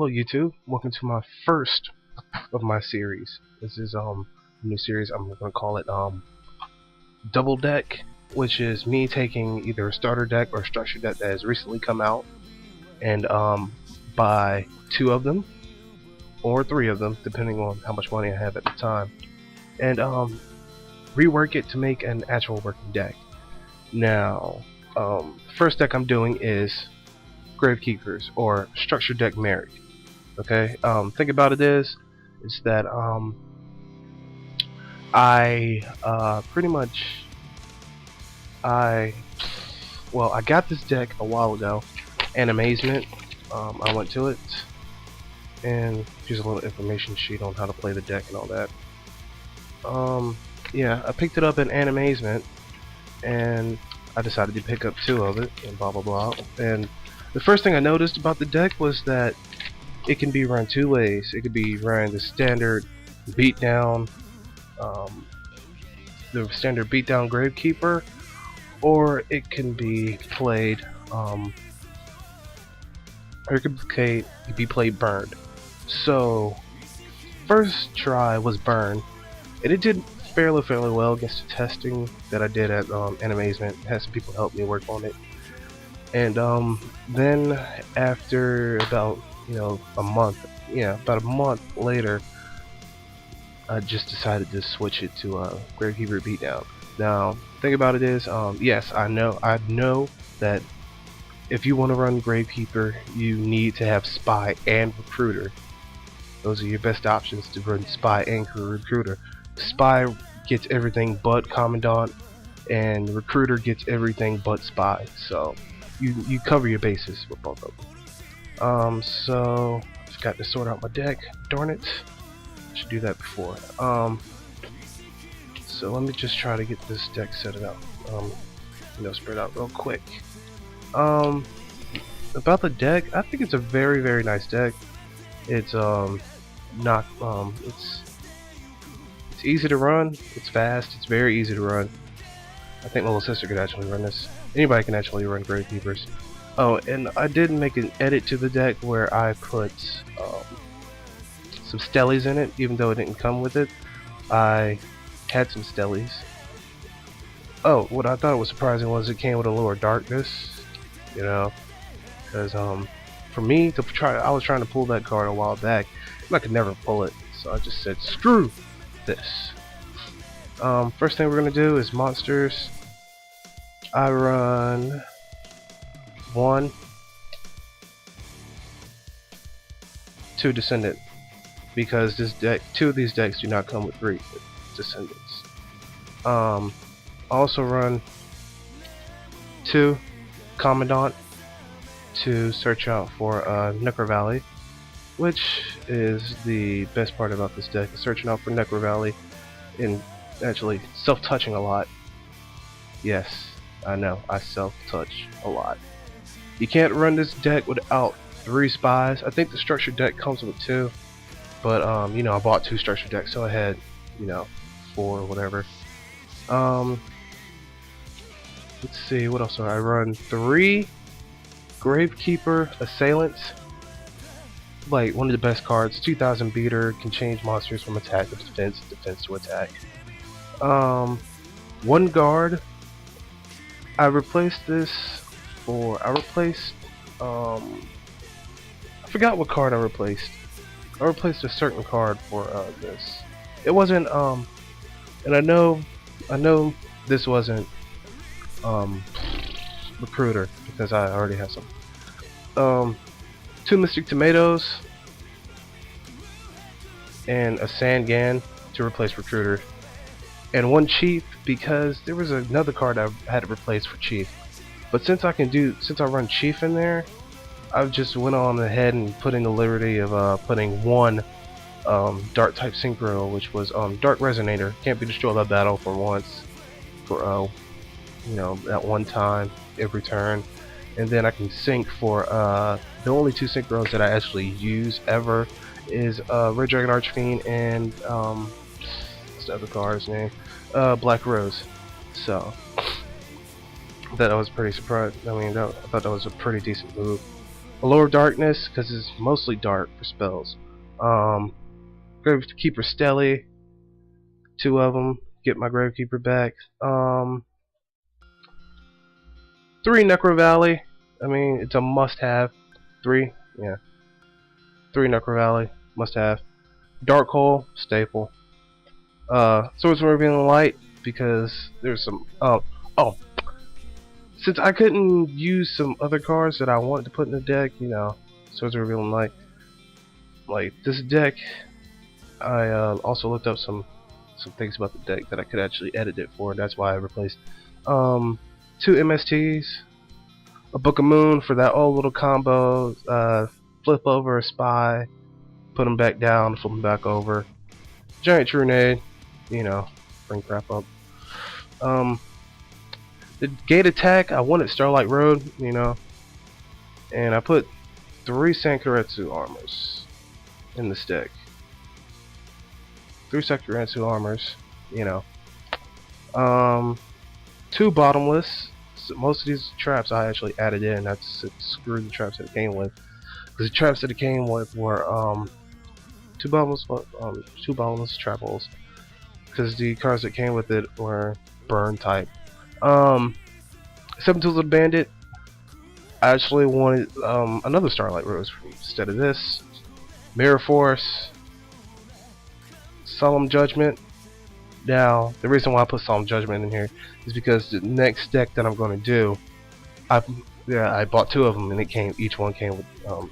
hello YouTube. Welcome to my first of my series. This is a new series. I'm gonna call it Double Deck, which is me taking either a starter deck or a structure deck that has recently come out and buy two of them or three of them, depending on how much money I have at the time, and rework it to make an actual working deck. Now, first deck I'm doing is Gravekeepers, or structure deck married. Okay, think about it is that I pretty much I got this deck a while ago, and amazement. I went to it, and here's a little information sheet on how to play the deck and all that. Yeah, I picked it up in Animazement, and I decided to pick up two of it, and blah blah blah. And the first thing I noticed about the deck was that it can be run two ways. It could be run the standard beatdown, Gravekeeper, or it can be played, burned. So first try was burn, and it did fairly well against the testing that I did at Animazement. Had some people help me work on it. And then after about a month later, I just decided to switch it to Gravekeeper Beatdown. Now, thing about it is, yes, I know that if you want to run Gravekeeper, you need to have Spy and Recruiter. Those are your best options to run Spy and Recruiter. Spy gets everything but Commandant, and Recruiter gets everything but Spy. So you cover your bases with both of them. So I've got to sort out my deck. Darn it! I should do that before. So let me just try to get this deck set it up. Spread out real quick. About the deck, I think it's a very nice deck. It's it's easy to run. It's fast. It's very easy to run. I think my little sister could actually run this. Anybody can actually run Gravekeepers. Oh, and I did make an edit to the deck where I put some stellies in it, even though it didn't come with it. I had some stellies. Oh, what I thought was surprising was it came with a lower darkness, because for me to try, I was trying to pull that card a while back, and I could never pull it, so I just said screw this. First thing we're gonna do is monsters. I run 1, 2 Descendant, because two of these decks do not come with 3 Descendants. Also run 2 Commandant to search out for Necro Valley, which is the best part about this deck, is searching out for Necro Valley and actually self-touching a lot. Yes, I know, I self-touch a lot. You can't run this deck without 3 spies. I think the structured deck comes with 2, but I bought 2 structured decks, so I had 4 or whatever. Let's see, what else do I run? 3 Gravekeeper Assailants. Like, one of the best cards. 2000 beater, can change monsters from attack to defense, defense to attack. 1 guard. I replaced this for, I forgot what card I replaced. I replaced a certain card for this. It wasn't, and I know this wasn't Recruiter, because I already have some. 2 Mystic Tomatoes and a Sangan to replace Recruiter, and 1 Chief, because there was another card I had to replace for Chief. But since I run Chief in there, I've just went on ahead and put in the liberty of putting 1 Dark type Synchro, which was Dark Resonator. Can't be destroyed by battle for once, for at one time every turn. And then I can sync for the only 2 synchros that I actually use ever is Red Dragon Archfiend and what's the other card's name? Black Rose. So that I was pretty surprised. I mean, I thought that was a pretty decent move. Allure of Darkness, because it's mostly dark for spells. Gravekeeper Stelly, 2 of them. Get my Gravekeeper back. 3 Necro Valley. I mean, it's a must-have. 3, yeah. 3 Necro Valley, must-have. Dark Hole, staple. Swords of Revealing Light, because there's some. Oh, since I couldn't use some other cards that I wanted to put in the deck, you know, Swords of Revealing Light. Like this deck, I also looked up some things about the deck that I could actually edit it for. That's why I replaced 2 MSTs, a Book of Moon for that old little combo, flip over a spy, put them back down, flip them back over, giant Trunade, you know, bring crap up. The gate attack, I wanted Starlight Road, you know, and I put 3 Sankaretsu armors in this deck. 3 Sankaretsu armors, you know. 2 bottomless. So most of these traps I actually added in. That's screw the traps that it came with. Because the traps that it came with were 2 bottomless trap holes. Because the cards that came with it were burn type. 7 Tools of the Bandit. I actually wanted another Starlight Rose instead of this. Mirror Force. Solemn Judgment. Now, the reason why I put Solemn Judgment in here is because the next deck that I'm going to do, I bought 2 of them, and each one came with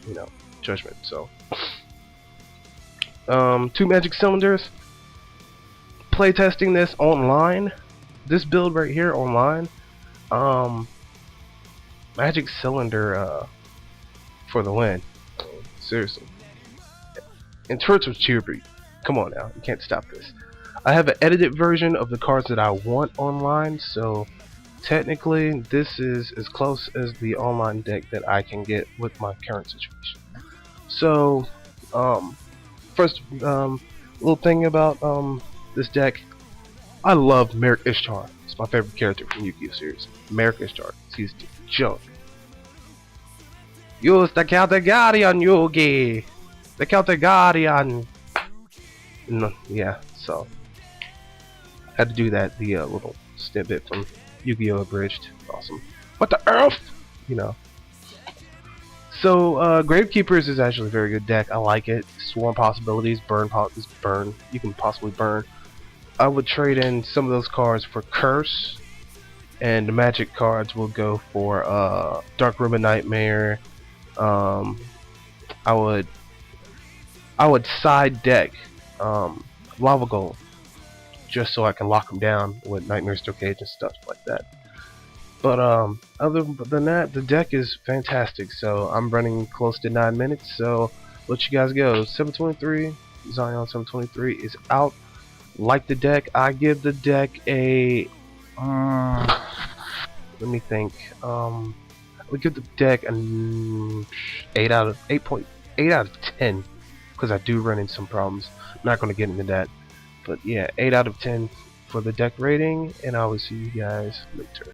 you know, Judgment. So, 2 Magic Cylinders. Playtesting this online. This build right here online. Magic Cylinder for the win. Seriously. And Turrets with Cheerbeat. Come on now, you can't stop this. I have an edited version of the cards that I want online, so technically this is as close as the online deck that I can get with my current situation. So, first little thing about this deck, I love Merrick Ishtar. It's my favorite character from Yu-Gi-Oh series. Merrick Ishtar. He's junk. Use the Counter Guardian, Yugi! The Counter Guardian! No, yeah, so had to do that, the little snippet from Yu-Gi-Oh! Abridged. Awesome. What the earth? You know. So, Gravekeepers is actually a very good deck. I like it. Swarm possibilities, burn. You can possibly burn. I would trade in some of those cards for Curse, and the Magic cards will go for Dark Ribbon Nightmare. I would side deck Lava Golem, just so I can lock them down with Nightmare Stockade and stuff like that. But other than that, the deck is fantastic. So I'm running close to 9 minutes. So let you guys go. 723 Zion 723 is out. Like the deck, I give the deck a let me think. We give the deck an 8.8 out of 10 because I do run into some problems. I'm not going to get into that, but yeah, 8 out of 10 for the deck rating, and I will see you guys later.